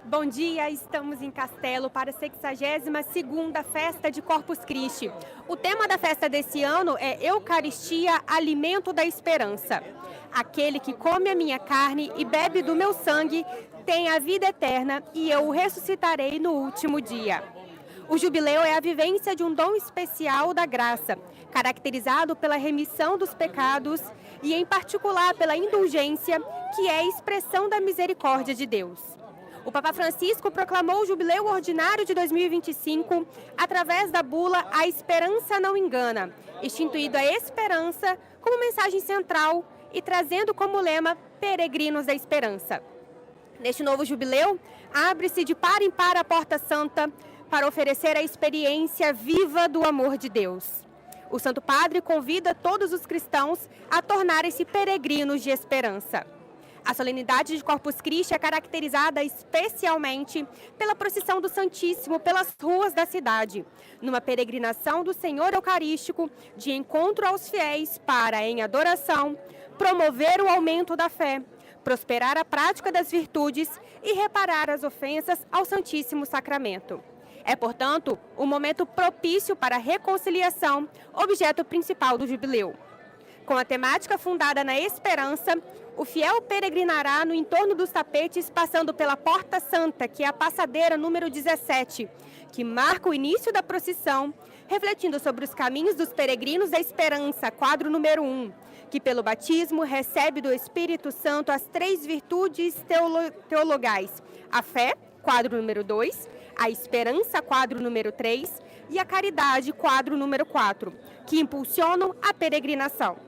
Bom dia, estamos em Castelo para a 62ª Festa de Corpus Christi. O tema da festa desse ano é Eucaristia, Alimento da Esperança. Aquele que come a minha carne e bebe do meu sangue tem a vida eterna e eu o ressuscitarei no último dia. O jubileu é a vivência de um dom especial da graça, caracterizado pela remissão dos pecados e, em particular, pela indulgência, que é a expressão da misericórdia de Deus. O Papa Francisco proclamou o Jubileu Ordinário de 2025 através da bula A Esperança Não Engana, instituindo a esperança como mensagem central e trazendo como lema Peregrinos da Esperança. Neste novo jubileu, abre-se de par em par a Porta Santa para oferecer a experiência viva do amor de Deus. O Santo Padre convida todos os cristãos a tornarem-se peregrinos de esperança. A solenidade de Corpus Christi é caracterizada especialmente pela procissão do Santíssimo pelas ruas da cidade, numa peregrinação do Senhor Eucarístico de encontro aos fiéis para, em adoração, promover o aumento da fé, prosperar a prática das virtudes e reparar as ofensas ao Santíssimo Sacramento. É, portanto, um momento propício para a reconciliação, objeto principal do jubileu. Com a temática fundada na esperança, o fiel peregrinará no entorno dos tapetes, passando pela Porta Santa, que é a passadeira número 17, que marca o início da procissão, refletindo sobre os caminhos dos peregrinos da esperança, quadro número 1, que pelo batismo recebe do Espírito Santo as 3 virtudes teologais: a fé, quadro número 2, a esperança, quadro número 3, e a caridade, quadro número 4, que impulsionam a peregrinação.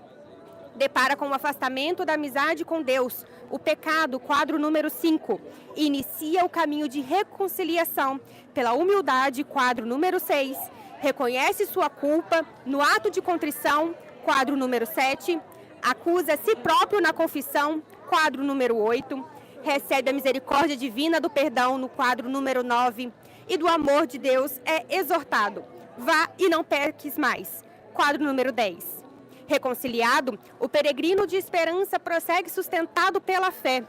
Depara com o afastamento da amizade com Deus, o pecado, quadro número 5, e inicia o caminho de reconciliação pela humildade, quadro número 6, reconhece sua culpa no ato de contrição, quadro número 7, acusa a si próprio na confissão, quadro número 8, recebe a misericórdia divina do perdão no quadro número 9 e do amor de Deus é exortado. Vá e não peques mais, quadro número 10. Reconciliado, o peregrino de esperança prossegue sustentado pela fé,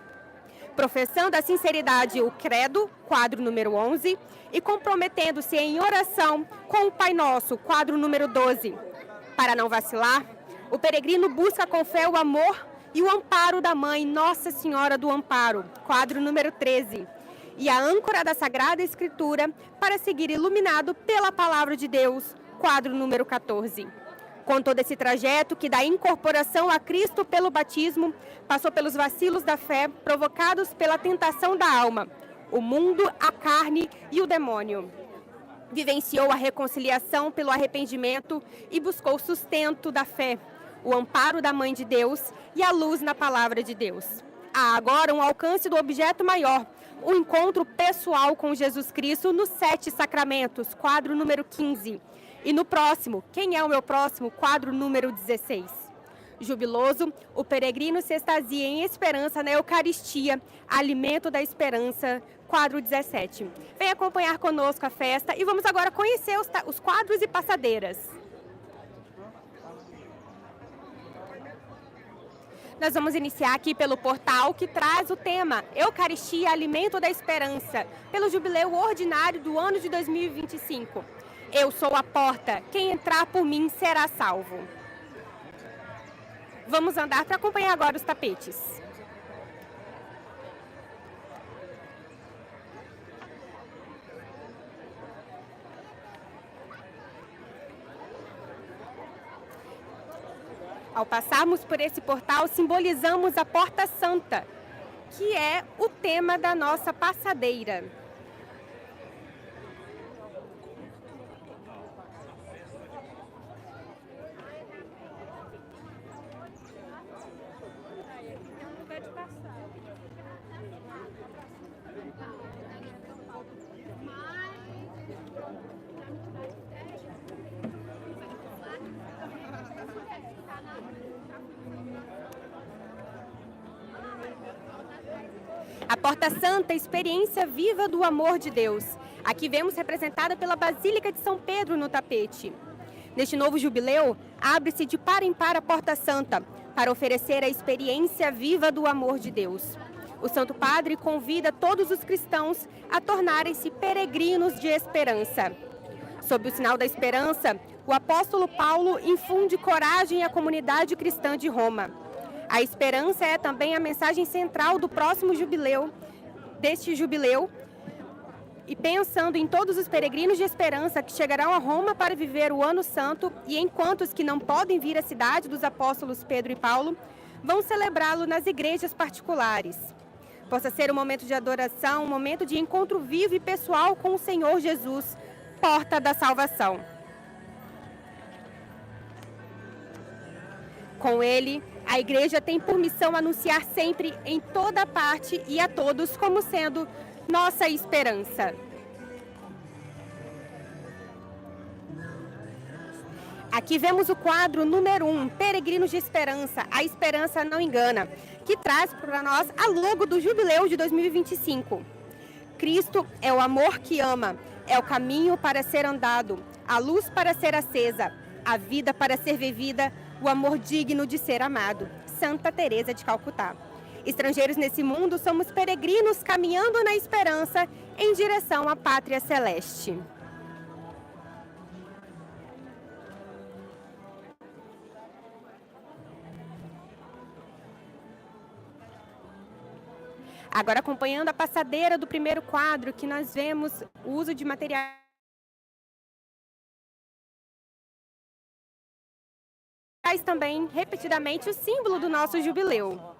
professando a sinceridade o credo, quadro número 11, e comprometendo-se em oração com o Pai Nosso, quadro número 12. Para não vacilar, o peregrino busca com fé o amor e o amparo da Mãe Nossa Senhora do Amparo, quadro número 13, e a âncora da Sagrada Escritura para seguir iluminado pela Palavra de Deus, quadro número 14. Com todo esse trajeto que da incorporação a Cristo pelo batismo, passou pelos vacilos da fé provocados pela tentação da alma, o mundo, a carne e o demônio. Vivenciou a reconciliação pelo arrependimento e buscou o sustento da fé, o amparo da Mãe de Deus e a luz na Palavra de Deus. Há agora um alcance do objeto maior, o encontro pessoal com Jesus Cristo nos 7 sacramentos, quadro número 15. E no próximo, quem é o meu próximo? Quadro número 16. Jubiloso, o peregrino se extasia em esperança na Eucaristia, alimento da esperança, quadro 17. Vem acompanhar conosco a festa e vamos agora conhecer os quadros e passadeiras. Nós vamos iniciar aqui pelo portal que traz o tema Eucaristia, Alimento da Esperança, pelo Jubileu Ordinário do ano de 2025. Eu sou a porta, quem entrar por mim será salvo. Vamos andar para acompanhar agora os tapetes. Ao passarmos por esse portal, simbolizamos a Porta Santa, que é o tema da nossa passadeira. A Porta Santa, experiência viva do amor de Deus. Aqui vemos representada pela Basílica de São Pedro no tapete. Neste novo jubileu, abre-se de par em par a Porta Santa, para oferecer a experiência viva do amor de Deus. O Santo Padre convida todos os cristãos a tornarem-se peregrinos de esperança. Sob o sinal da esperança, o apóstolo Paulo infunde coragem à comunidade cristã de Roma. A esperança é também a mensagem central do próximo jubileu, e pensando em todos os peregrinos de esperança que chegarão a Roma para viver o Ano Santo e em quantos que não podem vir à cidade dos apóstolos Pedro e Paulo, vão celebrá-lo nas igrejas particulares. Possa ser um momento de adoração, um momento de encontro vivo e pessoal com o Senhor Jesus, porta da salvação. Com ele, a igreja tem por missão anunciar sempre, em toda parte e a todos, como sendo nossa esperança. Aqui vemos o quadro número 1, Peregrinos de Esperança, a esperança não engana, que traz para nós a logo do Jubileu de 2025. Cristo é o amor que ama, é o caminho para ser andado, a luz para ser acesa, a vida para ser vivida, o amor digno de ser amado. Santa Teresa de Calcutá. Estrangeiros nesse mundo, somos peregrinos caminhando na esperança em direção à pátria celeste. Agora, acompanhando a passadeira do primeiro quadro, que nós vemos o uso de materiais também, repetidamente, o símbolo do nosso jubileu.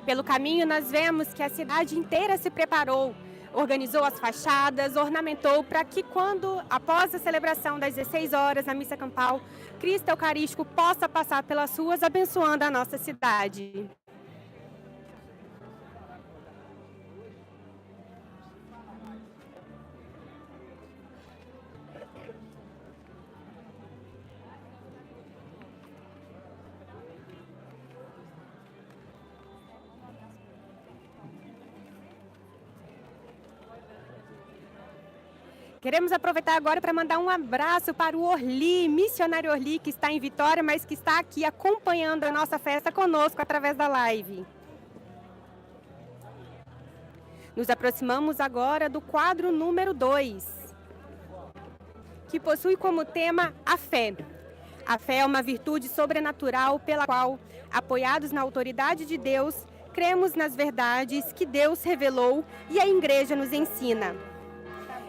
Pelo caminho, nós vemos que a cidade inteira se preparou, organizou as fachadas, ornamentou para que após a celebração das 16 horas, na missa campal, Cristo Eucarístico possa passar pelas ruas abençoando a nossa cidade. Queremos aproveitar agora para mandar um abraço para o Orli, missionário Orli, que está em Vitória, mas que está aqui acompanhando a nossa festa conosco através da live. Nos aproximamos agora do quadro número 2, que possui como tema a fé. A fé é uma virtude sobrenatural pela qual, apoiados na autoridade de Deus, cremos nas verdades que Deus revelou e a Igreja nos ensina.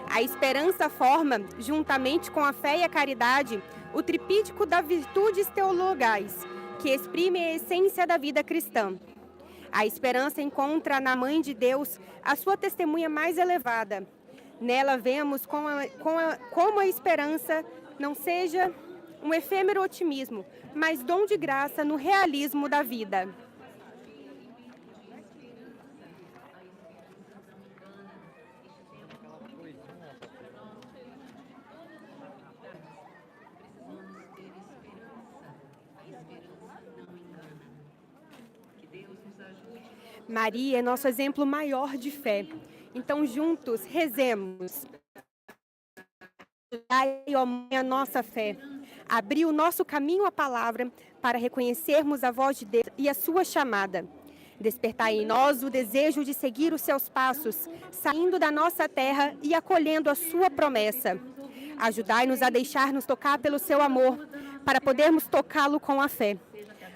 A esperança forma, juntamente com a fé e a caridade, o tripítico das virtudes teologais, que exprime a essência da vida cristã. A esperança encontra na Mãe de Deus a sua testemunha mais elevada. Nela vemos como a esperança não seja um efêmero otimismo, mas dom de graça no realismo da vida. Maria é nosso exemplo maior de fé. Então, juntos, rezemos. Dai, ó Mãe, a nossa fé. Abri o nosso caminho à palavra para reconhecermos a voz de Deus e a sua chamada. Despertai em nós o desejo de seguir os seus passos, saindo da nossa terra e acolhendo a sua promessa. Ajudai-nos a deixar-nos tocar pelo seu amor, para podermos tocá-lo com a fé.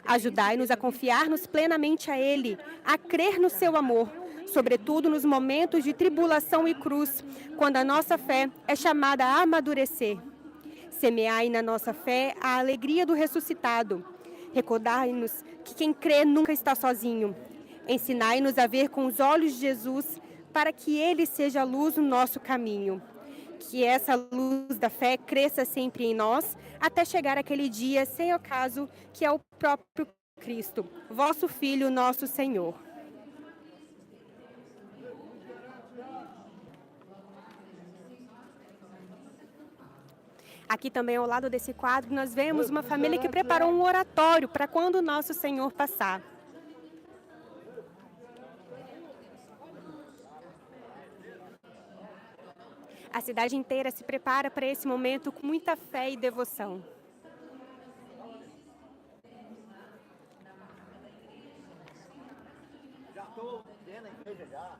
Ajudai-nos a confiar-nos plenamente a Ele, a crer no seu amor, sobretudo nos momentos de tribulação e cruz, quando a nossa fé é chamada a amadurecer. Semeai na nossa fé a alegria do ressuscitado. Recordai-nos que quem crê nunca está sozinho. Ensinai-nos a ver com os olhos de Jesus, para que Ele seja a luz no nosso caminho. Que essa luz da fé cresça sempre em nós, até chegar aquele dia sem ocaso, que é o próprio Cristo, vosso Filho, nosso Senhor. Aqui também, ao lado desse quadro, nós vemos uma família que preparou um oratório para quando o nosso Senhor passar. A cidade inteira se prepara para esse momento com muita fé e devoção. Já estou dentro da igreja já.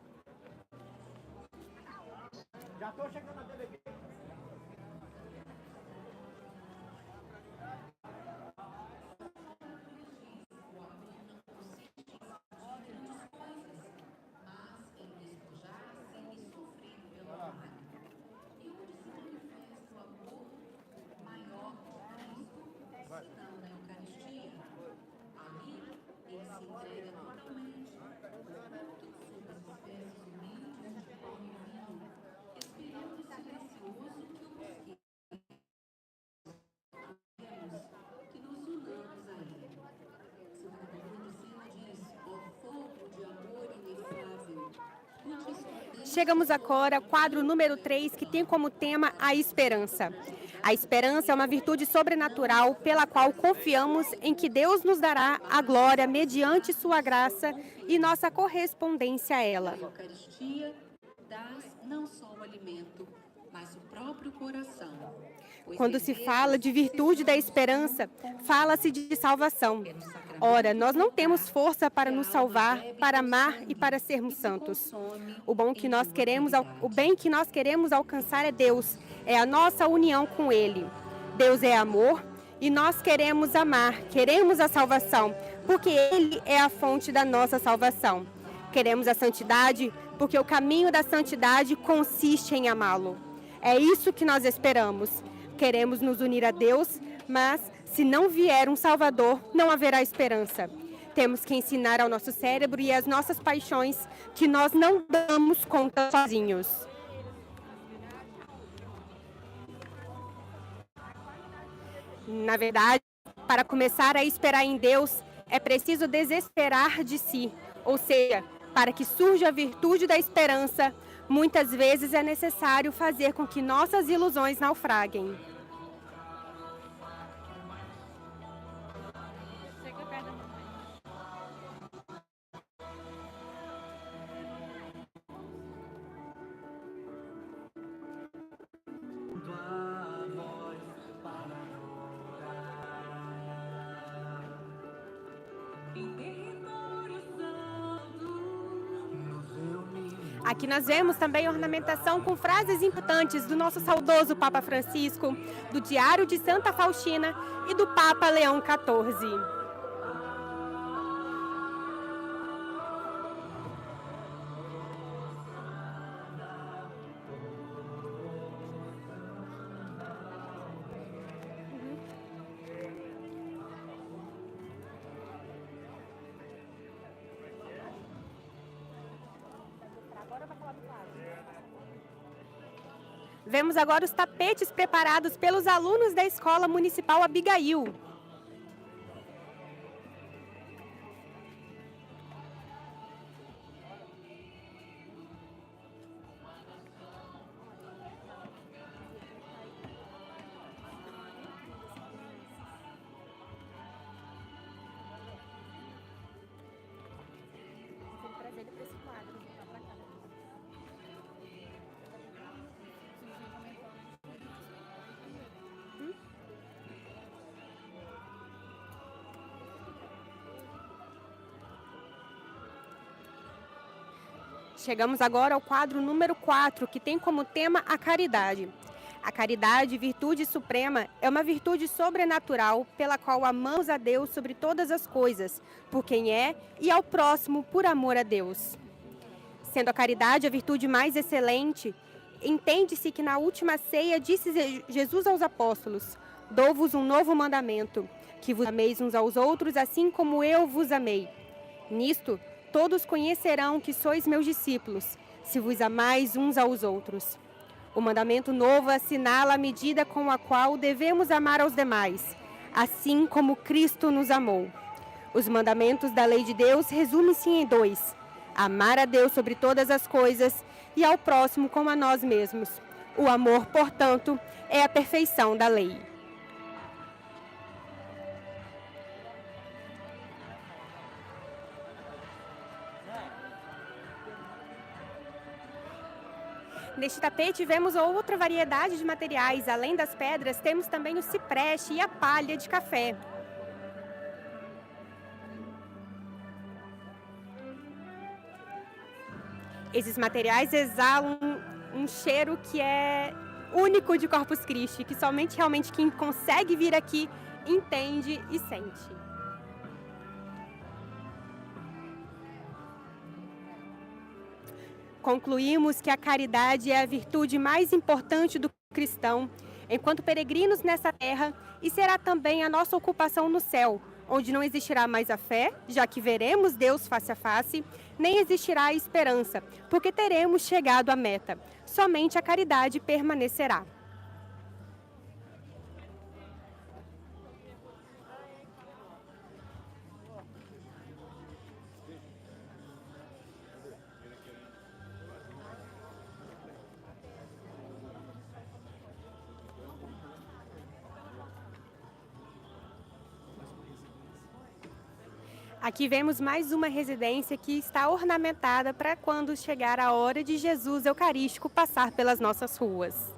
Já estou chegando na delegacia. Chegamos agora ao quadro número 3, que tem como tema a esperança. A esperança é uma virtude sobrenatural pela qual confiamos em que Deus nos dará a glória mediante sua graça e nossa correspondência a ela. A Eucaristia dás não só o alimento, mas o próprio coração. Quando se fala de virtude da esperança, fala-se de salvação. Ora, nós não temos força para nos salvar, para amar e para sermos santos. O bem que nós queremos alcançar é Deus, é a nossa união com Ele. Deus é amor e nós queremos amar, queremos a salvação, porque Ele é a fonte da nossa salvação. Queremos a santidade, porque o caminho da santidade consiste em amá-lo. É isso que nós esperamos. Queremos nos unir a Deus, mas se não vier um Salvador, não haverá esperança. Temos que ensinar ao nosso cérebro e às nossas paixões que nós não damos conta sozinhos. Na verdade, para começar a esperar em Deus, é preciso desesperar de si. Ou seja, para que surja a virtude da esperança, muitas vezes é necessário fazer com que nossas ilusões naufraguem. Aqui nós vemos também ornamentação com frases importantes do nosso saudoso Papa Francisco, do Diário de Santa Faustina e do Papa Leão XIV. Vemos agora os tapetes preparados pelos alunos da Escola Municipal Abigail. Chegamos agora ao quadro número 4, que tem como tema a caridade. A caridade, virtude suprema, é uma virtude sobrenatural pela qual amamos a Deus sobre todas as coisas, por quem é, e ao próximo por amor a Deus. Sendo a caridade a virtude mais excelente, entende-se que na última ceia disse Jesus aos apóstolos: dou-vos um novo mandamento, que vos ameis uns aos outros assim como eu vos amei. Nisto, todos conhecerão que sois meus discípulos, se vos amais uns aos outros. O mandamento novo assinala a medida com a qual devemos amar aos demais, assim como Cristo nos amou. Os mandamentos da lei de Deus resumem-se em 2: amar a Deus sobre todas as coisas e ao próximo como a nós mesmos. O amor, portanto, é a perfeição da lei. Neste tapete vemos outra variedade de materiais. Além das pedras, temos também o cipreste e a palha de café. Esses materiais exalam um cheiro que é único de Corpus Christi, que somente realmente quem consegue vir aqui entende e sente. Concluímos que a caridade é a virtude mais importante do cristão, enquanto peregrinos nessa terra, e será também a nossa ocupação no céu, onde não existirá mais a fé, já que veremos Deus face a face, nem existirá a esperança, porque teremos chegado à meta. Somente a caridade permanecerá. Aqui vemos mais uma residência que está ornamentada para quando chegar a hora de Jesus Eucarístico passar pelas nossas ruas.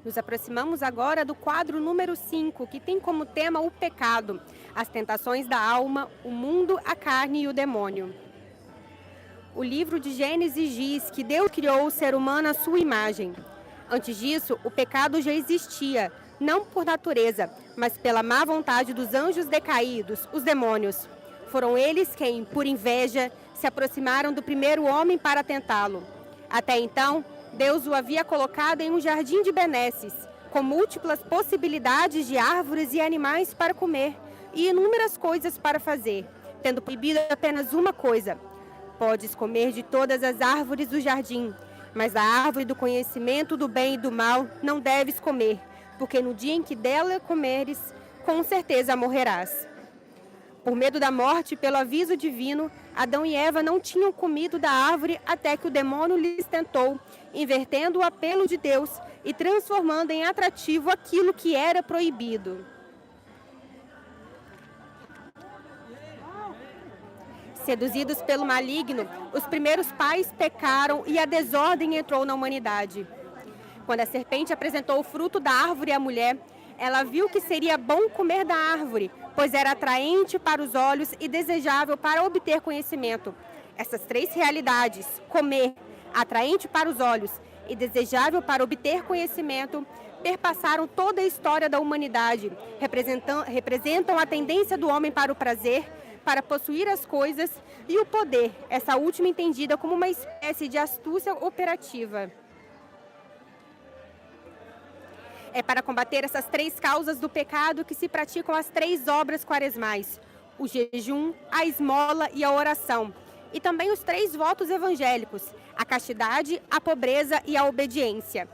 Nos aproximamos agora do quadro número 5, que tem como tema o pecado, as tentações da alma, o mundo, a carne e o demônio. O livro de Gênesis diz que Deus criou o ser humano à sua imagem. Antes disso, o pecado já existia, não por natureza, mas pela má vontade dos anjos decaídos, os demônios. Foram eles quem, por inveja, se aproximaram do primeiro homem para tentá-lo. Até então, Deus o havia colocado em um jardim de benesses, com múltiplas possibilidades de árvores e animais para comer, e inúmeras coisas para fazer, tendo proibido apenas uma coisa: podes comer de todas as árvores do jardim, mas da árvore do conhecimento do bem e do mal não deves comer, porque no dia em que dela comeres, com certeza morrerás. Por medo da morte, pelo aviso divino, Adão e Eva não tinham comido da árvore até que o demônio lhes tentou, invertendo o apelo de Deus e transformando em atrativo aquilo que era proibido. Seduzidos pelo maligno, os primeiros pais pecaram e a desordem entrou na humanidade. Quando a serpente apresentou o fruto da árvore à mulher, ela viu que seria bom comer da árvore, pois era atraente para os olhos e desejável para obter conhecimento. Essas três realidades, comer, atraente para os olhos e desejável para obter conhecimento, perpassaram toda a história da humanidade, representam a tendência do homem para o prazer, para possuir as coisas, e o poder, essa última entendida como uma espécie de astúcia operativa. É para combater essas três causas do pecado que se praticam as três obras quaresmais: o jejum, a esmola e a oração. E também os três votos evangélicos: a castidade, a pobreza e a obediência.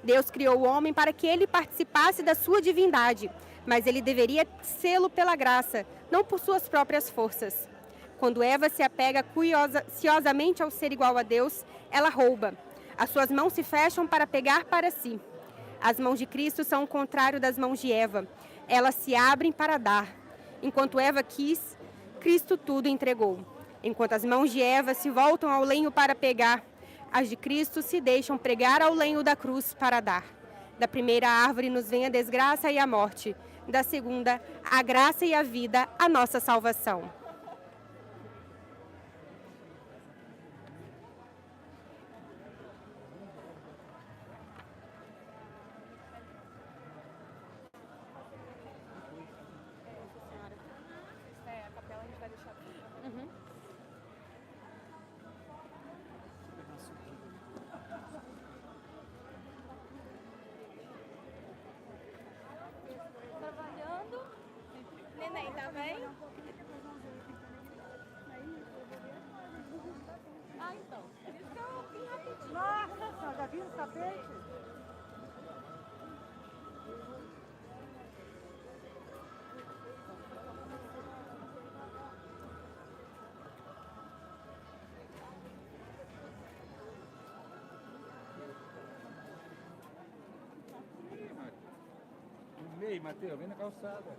Deus criou o homem para que ele participasse da sua divindade, mas ele deveria sê-lo pela graça, não por suas próprias forças. Quando Eva se apega ciosamente ao ser igual a Deus, ela rouba. As suas mãos se fecham para pegar para si. As mãos de Cristo são o contrário das mãos de Eva. Elas se abrem para dar. Enquanto Eva quis, Cristo tudo entregou. Enquanto as mãos de Eva se voltam ao lenho para pegar, as de Cristo se deixam pregar ao lenho da cruz para dar. Da primeira árvore nos vem a desgraça e a morte. Da segunda, a graça e a vida, a nossa salvação. vira o tapete. Ei, Matheus, vem na calçada.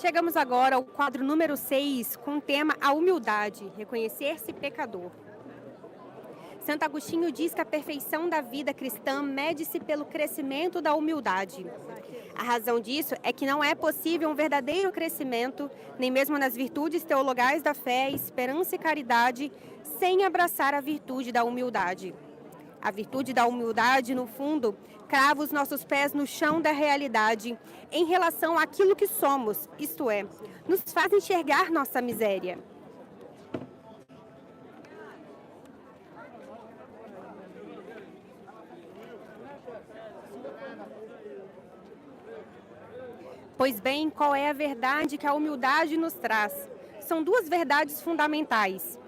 Chegamos agora ao quadro número 6, com o tema A Humildade, reconhecer-se pecador. Santo Agostinho diz que a perfeição da vida cristã mede-se pelo crescimento da humildade. A razão disso é que não é possível um verdadeiro crescimento, nem mesmo nas virtudes teologais da fé, esperança e caridade, sem abraçar a virtude da humildade. A virtude da humildade, no fundo, crava os nossos pés no chão da realidade em relação àquilo que somos, isto é, nos faz enxergar nossa miséria. Pois bem, qual é a verdade que a humildade nos traz? São duas verdades fundamentais.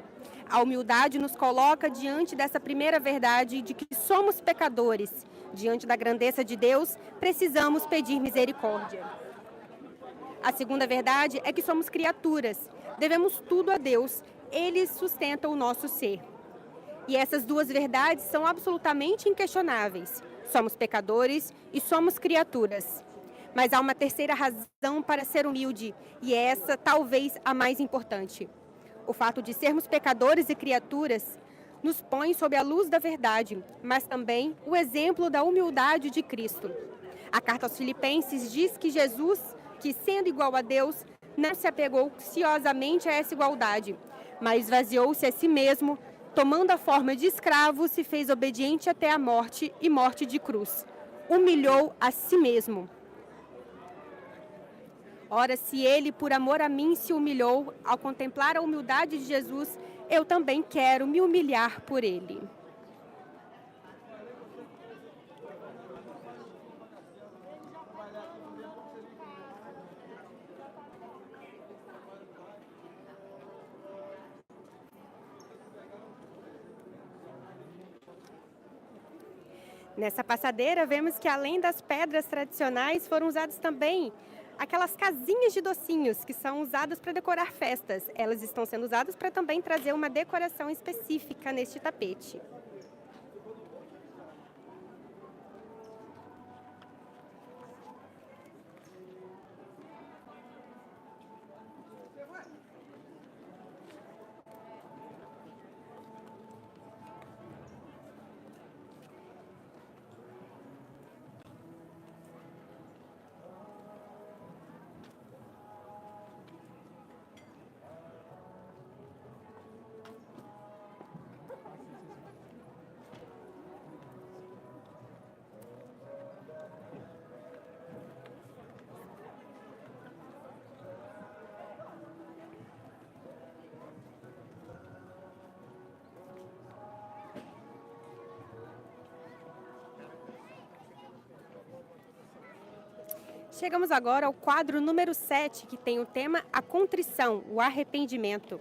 A humildade nos coloca diante dessa primeira verdade de que somos pecadores. Diante da grandeza de Deus, precisamos pedir misericórdia. A segunda verdade é que somos criaturas. Devemos tudo a Deus. Ele sustenta o nosso ser. E essas duas verdades são absolutamente inquestionáveis. Somos pecadores e somos criaturas. Mas há uma terceira razão para ser humilde, e essa talvez a mais importante. O fato de sermos pecadores e criaturas nos põe sob a luz da verdade, mas também o exemplo da humildade de Cristo. A carta aos Filipenses diz que Jesus, que sendo igual a Deus, não se apegou ansiosamente a essa igualdade, mas esvaziou-se a si mesmo, tomando a forma de escravo, se fez obediente até a morte e morte de cruz. Humilhou a si mesmo. Ora, se ele, por amor a mim, se humilhou, ao contemplar a humildade de Jesus, eu também quero me humilhar por ele. Nessa passadeira, vemos que além das pedras tradicionais, foram usadas também aquelas casinhas de docinhos que são usadas para decorar festas. Elas estão sendo usadas para também trazer uma decoração específica neste tapete. Chegamos agora ao quadro número 7, que tem o tema A Contrição, o arrependimento.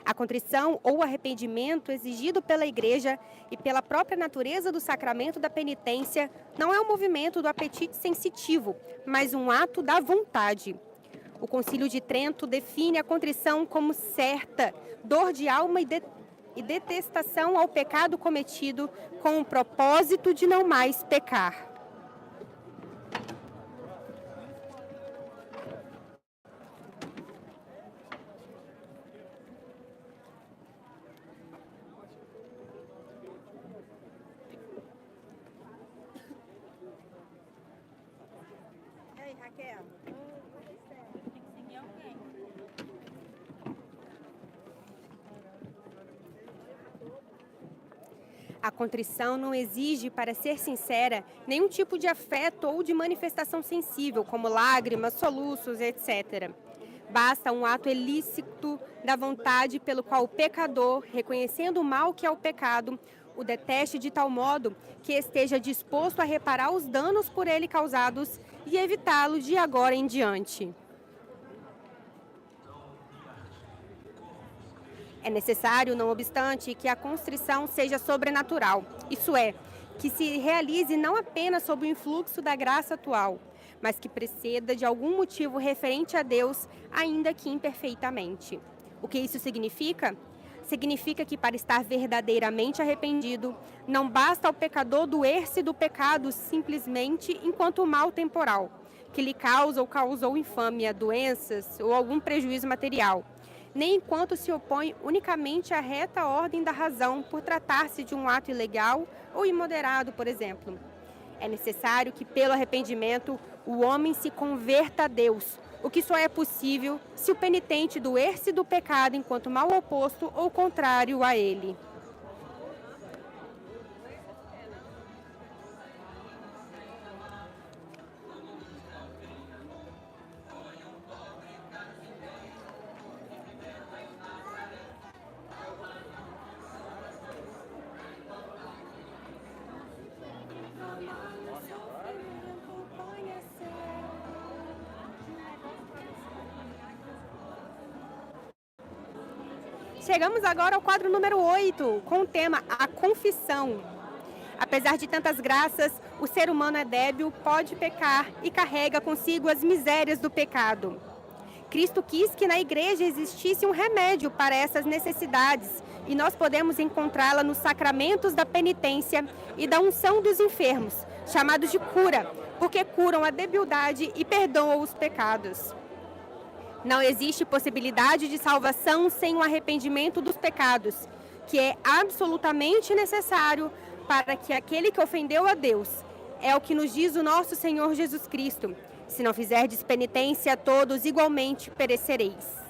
A contrição ou arrependimento exigido pela Igreja e pela própria natureza do sacramento da penitência não é um movimento do apetite sensitivo, mas um ato da vontade. O Concílio de Trento define a contrição como certa dor de alma e detestação ao pecado cometido com o propósito de não mais pecar. Raquel. A contrição não exige, para ser sincera, nenhum tipo de afeto ou de manifestação sensível, como lágrimas, soluços, etc. Basta um ato ilícito da vontade pelo qual o pecador, reconhecendo o mal que é o pecado, o deteste de tal modo que esteja disposto a reparar os danos por ele causados e evitá-lo de agora em diante. É necessário, não obstante, que a constrição seja sobrenatural, isso é, que se realize não apenas sob o influxo da graça atual, mas que preceda de algum motivo referente a Deus, ainda que imperfeitamente. O que isso significa? Significa que para estar verdadeiramente arrependido, não basta ao pecador doer-se do pecado simplesmente enquanto mal temporal, que lhe causa ou causou infâmia, doenças ou algum prejuízo material, nem enquanto se opõe unicamente à reta ordem da razão por tratar-se de um ato ilegal ou imoderado, por exemplo. É necessário que, pelo arrependimento, o homem se converta a Deus, o que só é possível se o penitente doer-se do pecado enquanto mal oposto ou contrário a ele. Chegamos agora ao quadro número 8, com o tema A Confissão. Apesar de tantas graças, o ser humano é débil, pode pecar e carrega consigo as misérias do pecado. Cristo quis que na igreja existisse um remédio para essas necessidades e nós podemos encontrá-la nos sacramentos da penitência e da unção dos enfermos, chamados de cura, porque curam a debilidade e perdoam os pecados. Não existe possibilidade de salvação sem o arrependimento dos pecados, que é absolutamente necessário para que aquele que ofendeu a Deus, é o que nos diz o nosso Senhor Jesus Cristo: se não fizerdes penitência, todos igualmente perecereis.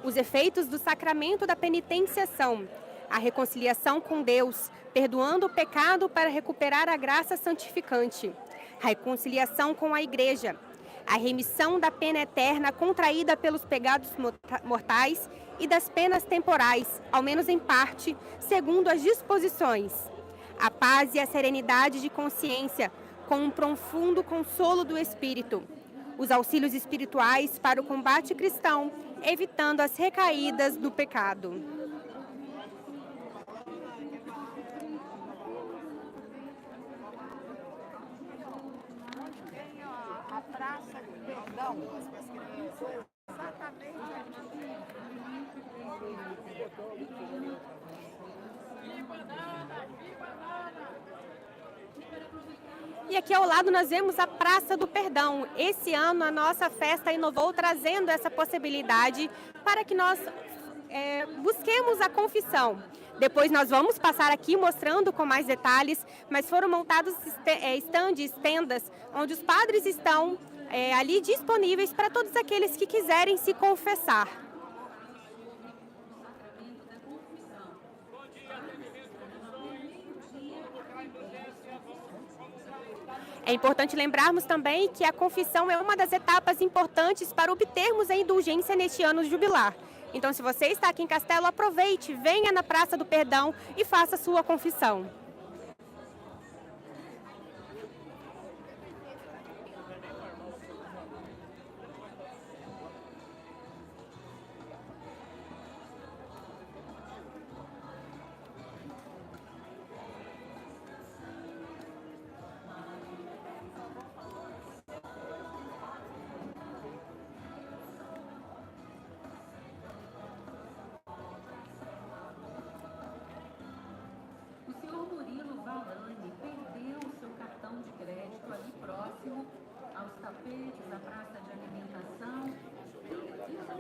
Os efeitos do sacramento da penitência são a reconciliação com Deus, perdoando o pecado para recuperar a graça santificante, a reconciliação com a Igreja, a remissão da pena eterna contraída pelos pecados mortais e das penas temporais, ao menos em parte, segundo as disposições, a paz e a serenidade de consciência, com um profundo consolo do Espírito, os auxílios espirituais para o combate cristão, evitando as recaídas do pecado. A Praça do Perdão. Exatamente E aqui ao lado nós vemos a Praça do Perdão. Esse ano a nossa festa inovou trazendo essa possibilidade para que nós busquemos a confissão. Depois nós vamos passar aqui mostrando com mais detalhes, mas foram montados tendas, onde os padres estão ali disponíveis para todos aqueles que quiserem se confessar. É importante lembrarmos também que a confissão é uma das etapas importantes para obtermos a indulgência neste ano jubilar. Então, se você está aqui em Castelo, aproveite, venha na Praça do Perdão e faça sua confissão.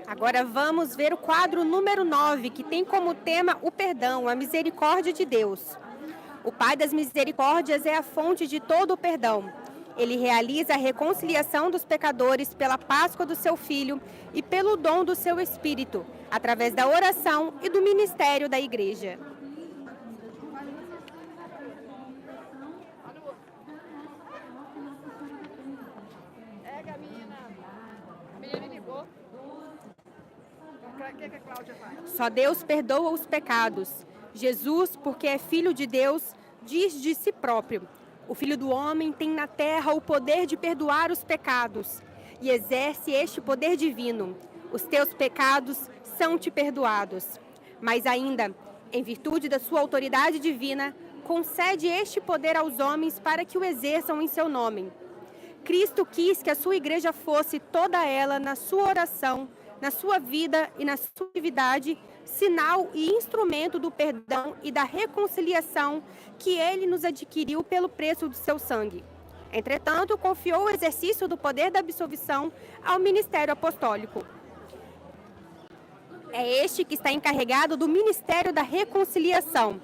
Agora vamos ver o quadro número 9, que tem como tema o perdão, a misericórdia de Deus. O Pai das Misericórdias é a fonte de todo o perdão. Ele realiza a reconciliação dos pecadores pela Páscoa do seu Filho e pelo dom do seu Espírito, através da oração e do ministério da Igreja. Só Deus perdoa os pecados. Jesus, porque é filho de Deus, diz de si próprio: o Filho do Homem tem na terra o poder de perdoar os pecados, e exerce este poder divino. Os teus pecados são-te perdoados. Mas ainda, em virtude da sua autoridade divina, concede este poder aos homens para que o exerçam em seu nome. Cristo quis que a sua igreja fosse toda ela, na sua oração, na sua vida e na sua atividade, sinal e instrumento do perdão e da reconciliação que ele nos adquiriu pelo preço do seu sangue. Entretanto, confiou o exercício do poder da absolvição ao ministério apostólico. É este que está encarregado do ministério da reconciliação.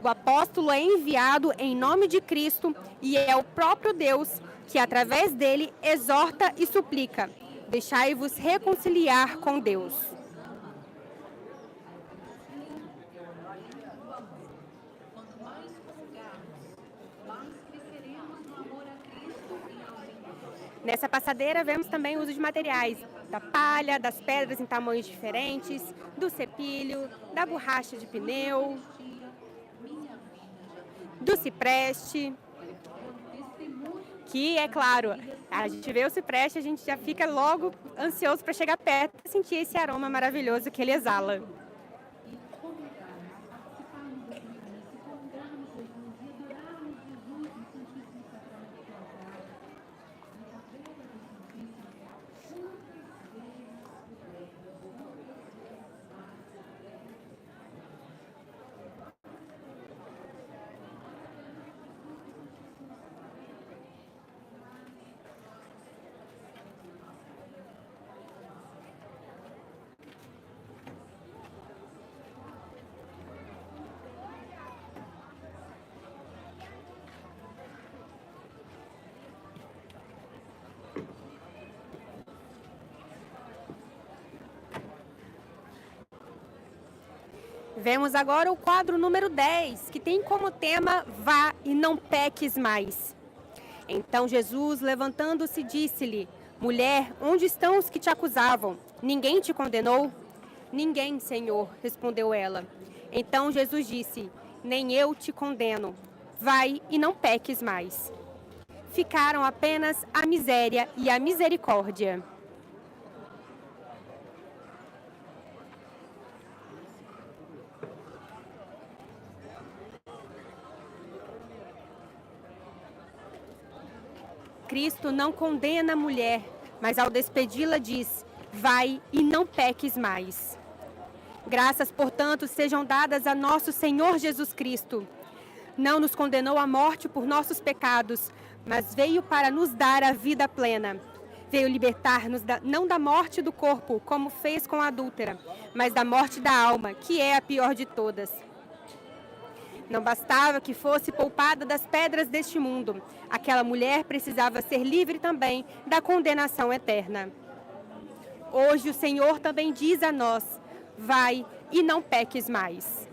O apóstolo é enviado em nome de Cristo e é o próprio Deus que, através dele, exorta e suplica: deixai-vos reconciliar com Deus. Quanto mais comungarmos, mais cresceremos no amor a Cristo e aos irmãos. Nessa passadeira, vemos também o uso de materiais da palha, das pedras em tamanhos diferentes, do cepilho, da borracha de pneu, do cipreste, que, é claro, a gente vê o cipreste, a gente já fica logo ansioso para chegar perto e sentir esse aroma maravilhoso que ele exala. Vemos agora o quadro número 10, que tem como tema: vá e não peques mais. Então Jesus, levantando-se, disse-lhe: mulher, onde estão os que te acusavam? Ninguém te condenou? Ninguém, Senhor, respondeu ela. Então Jesus disse: nem eu te condeno. Vai e não peques mais. Ficaram apenas a miséria e a misericórdia. Cristo não condena a mulher, mas ao despedi-la diz: vai e não peques mais. Graças, portanto, sejam dadas a nosso Senhor Jesus Cristo. Não nos condenou à morte por nossos pecados, mas veio para nos dar a vida plena. Veio libertar-nos não da morte do corpo, como fez com a adúltera, mas da morte da alma, que é a pior de todas. Não bastava que fosse poupada das pedras deste mundo. Aquela mulher precisava ser livre também da condenação eterna. Hoje o Senhor também diz a nós: vai e não peques mais.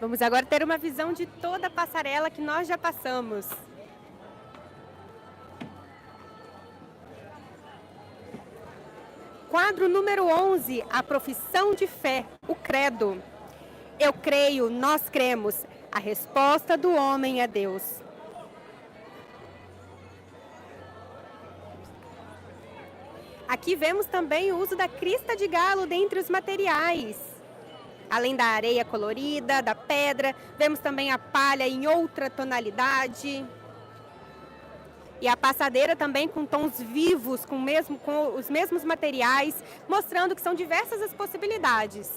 Vamos agora ter uma visão de toda a passarela que nós já passamos. Quadro número 11, a profissão de fé, o credo. Eu creio, nós cremos. A resposta do homem é Deus. Aqui vemos também o uso da crista de galo dentre os materiais. Além da areia colorida, da pedra, vemos também a palha em outra tonalidade. E a passadeira também com tons vivos, com os mesmos materiais, mostrando que são diversas as possibilidades.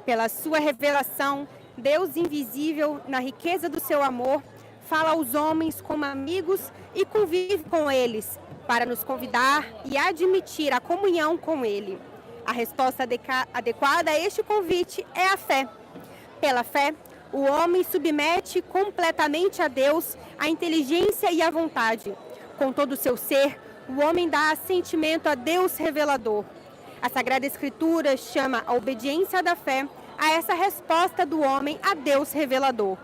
Pela sua revelação, Deus invisível, na riqueza do seu amor, fala aos homens como amigos e convive com eles, para nos convidar e admitir a comunhão com Ele. A resposta adequada a este convite é a fé. Pela fé, o homem submete completamente a Deus a inteligência e a vontade. Com todo o seu ser, o homem dá assentimento a Deus revelador. A Sagrada Escritura chama a obediência da fé a essa resposta do homem a Deus revelador.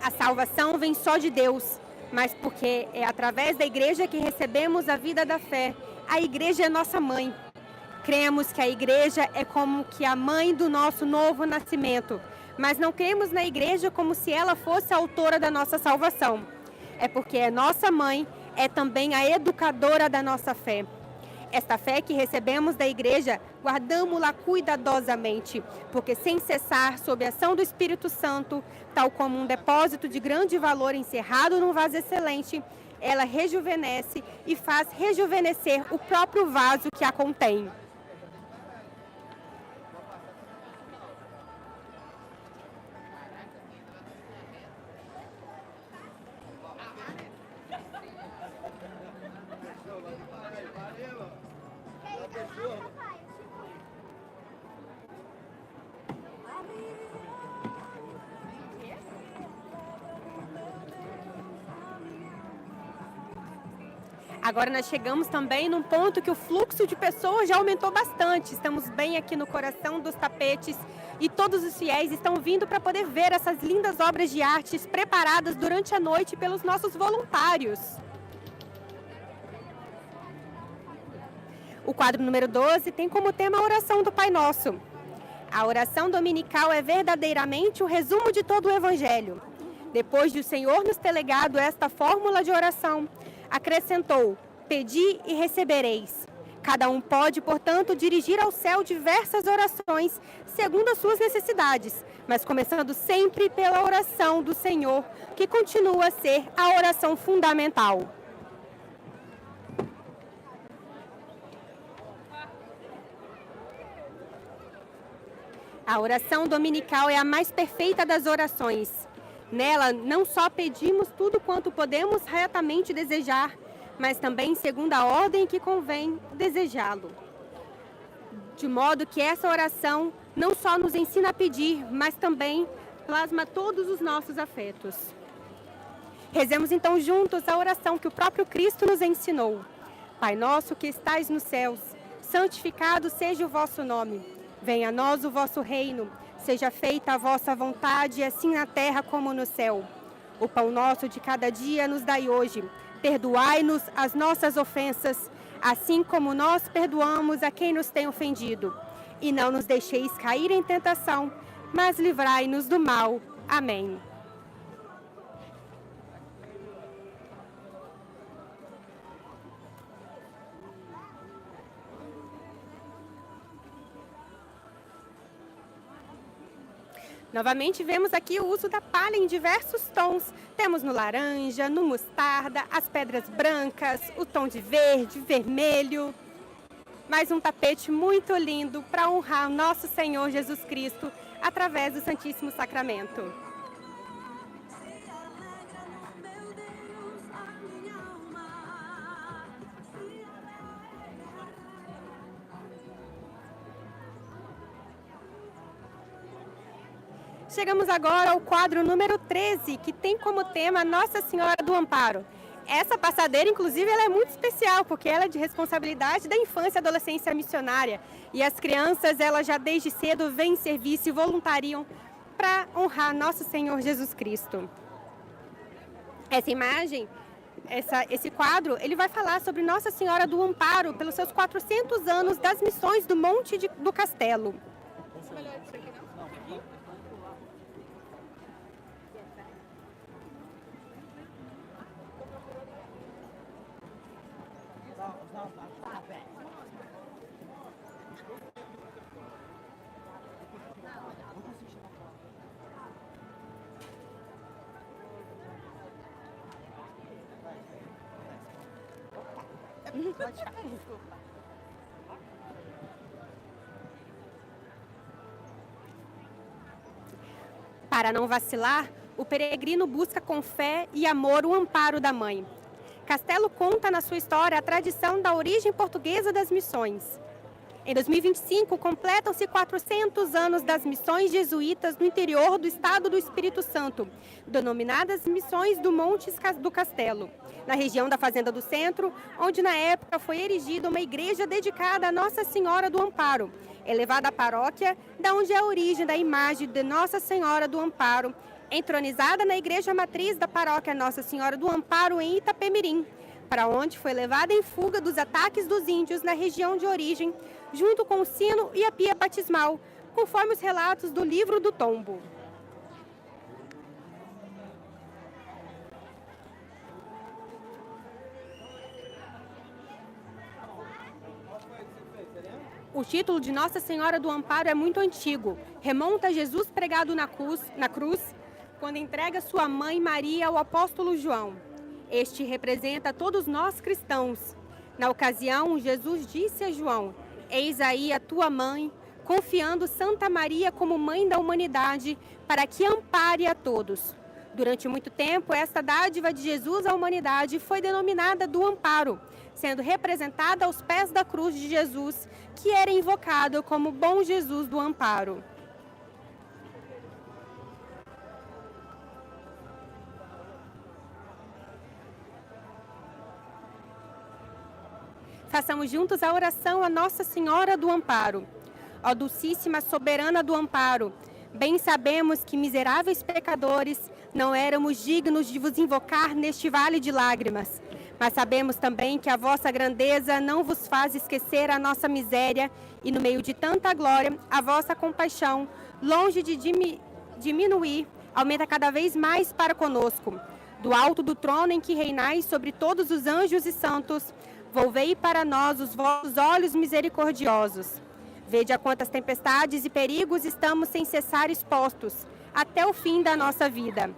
A salvação vem só de Deus, mas porque é através da igreja que recebemos a vida da fé. A igreja é nossa mãe. Cremos que a igreja é como que a mãe do nosso novo nascimento, mas não cremos na igreja como se ela fosse a autora da nossa salvação. É porque é nossa mãe, é também a educadora da nossa fé. Esta fé que recebemos da igreja, guardamos-la cuidadosamente, porque sem cessar, sob a ação do Espírito Santo, tal como um depósito de grande valor encerrado num vaso excelente, ela rejuvenesce e faz rejuvenescer o próprio vaso que a contém. Agora nós chegamos também num ponto que o fluxo de pessoas já aumentou bastante. Estamos bem aqui no coração dos tapetes e todos os fiéis estão vindo para poder ver essas lindas obras de artes preparadas durante a noite pelos nossos voluntários. O quadro número 12 tem como tema a oração do Pai Nosso. A oração dominical é verdadeiramente o resumo de todo o Evangelho. Depois de o Senhor nos ter legado esta fórmula de oração, acrescentou: pedi e recebereis. Cada um pode, portanto, dirigir ao céu diversas orações segundo as suas necessidades, mas começando sempre pela oração do Senhor, que continua a ser a oração fundamental. A oração dominical é a mais perfeita das orações. Nela, não só pedimos tudo quanto podemos retamente desejar, mas também segundo a ordem que convém desejá-lo. De modo que essa oração não só nos ensina a pedir, mas também plasma todos os nossos afetos. Rezemos então juntos a oração que o próprio Cristo nos ensinou. Pai nosso que estais nos céus, santificado seja o vosso nome. Venha a nós o vosso reino. Seja feita a vossa vontade, assim na terra como no céu. O pão nosso de cada dia nos dai hoje. Perdoai-nos as nossas ofensas, assim como nós perdoamos a quem nos tem ofendido. E não nos deixeis cair em tentação, mas livrai-nos do mal. Amém. Novamente vemos aqui o uso da palha em diversos tons. Temos no laranja, no mostarda, as pedras brancas, o tom de verde, vermelho. Mais um tapete muito lindo para honrar nosso Senhor Jesus Cristo através do Santíssimo Sacramento. Chegamos agora ao quadro número 13, que tem como tema Nossa Senhora do Amparo. Essa passadeira, inclusive, ela é muito especial, porque ela é de responsabilidade da infância e adolescência missionária. E as crianças, elas já desde cedo vêm servir, se voluntariam para honrar Nosso Senhor Jesus Cristo. Essa imagem, esse quadro, ele vai falar sobre Nossa Senhora do Amparo, pelos seus 400 anos das missões do Monte do Castelo. Desculpa. Para não vacilar, o peregrino busca com fé e amor o amparo da mãe. Castelo conta na sua história a tradição da origem portuguesa das missões. Em 2025, completam-se 400 anos das missões jesuítas no interior do estado do Espírito Santo, denominadas Missões do Monte do Castelo, na região da Fazenda do Centro, onde na época foi erigida uma igreja dedicada a Nossa Senhora do Amparo, elevada à paróquia, da onde é a origem da imagem de Nossa Senhora do Amparo, entronizada na igreja matriz da paróquia Nossa Senhora do Amparo em Itapemirim, para onde foi levada em fuga dos ataques dos índios na região de origem, junto com o sino e a pia batismal, conforme os relatos do Livro do Tombo. O título de Nossa Senhora do Amparo é muito antigo. Remonta a Jesus pregado na cruz, quando entrega sua mãe Maria ao apóstolo João. Este representa todos nós cristãos. Na ocasião, Jesus disse a João: "Eis aí a tua mãe", confiando Santa Maria como mãe da humanidade para que ampare a todos. Durante muito tempo, esta dádiva de Jesus à humanidade foi denominada do amparo, sendo representada aos pés da cruz de Jesus, que era invocado como Bom Jesus do Amparo. Façamos juntos a oração a Nossa Senhora do Amparo. Ó Dulcíssima Soberana do Amparo, bem sabemos que miseráveis pecadores não éramos dignos de vos invocar neste vale de lágrimas, mas sabemos também que a vossa grandeza não vos faz esquecer a nossa miséria e no meio de tanta glória, a vossa compaixão, longe de diminuir, aumenta cada vez mais para conosco. Do alto do trono em que reinais sobre todos os anjos e santos, volvei para nós os vossos olhos misericordiosos. Vede a quantas tempestades e perigos estamos sem cessar expostos, até o fim da nossa vida.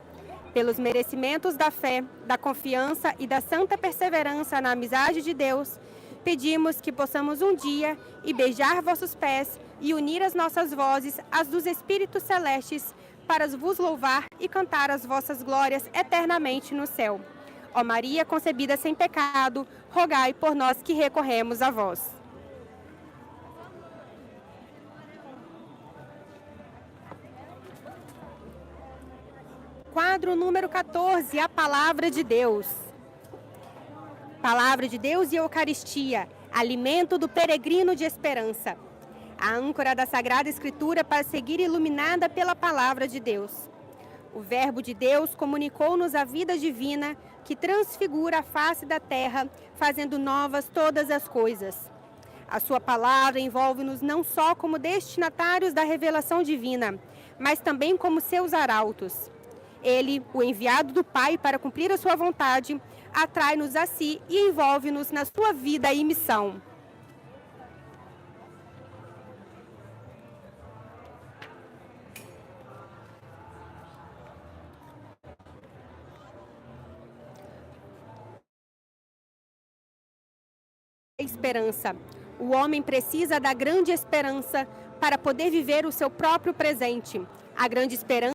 Pelos merecimentos da fé, da confiança e da santa perseverança na amizade de Deus, pedimos que possamos um dia e beijar vossos pés e unir as nossas vozes às dos Espíritos Celestes para vos louvar e cantar as vossas glórias eternamente no céu. Ó Maria, concebida sem pecado, rogai por nós que recorremos a vós. Quadro número 14, a Palavra de Deus. Palavra de Deus e Eucaristia, alimento do peregrino de esperança. A âncora da Sagrada Escritura para seguir iluminada pela Palavra de Deus. O Verbo de Deus comunicou-nos a vida divina que transfigura a face da terra, fazendo novas todas as coisas. A sua palavra envolve-nos não só como destinatários da revelação divina, mas também como seus arautos. Ele, o enviado do Pai para cumprir a sua vontade, atrai-nos a si e envolve-nos na sua vida e missão. Esperança. O homem precisa da grande esperança para poder viver o seu próprio presente. A grande esperança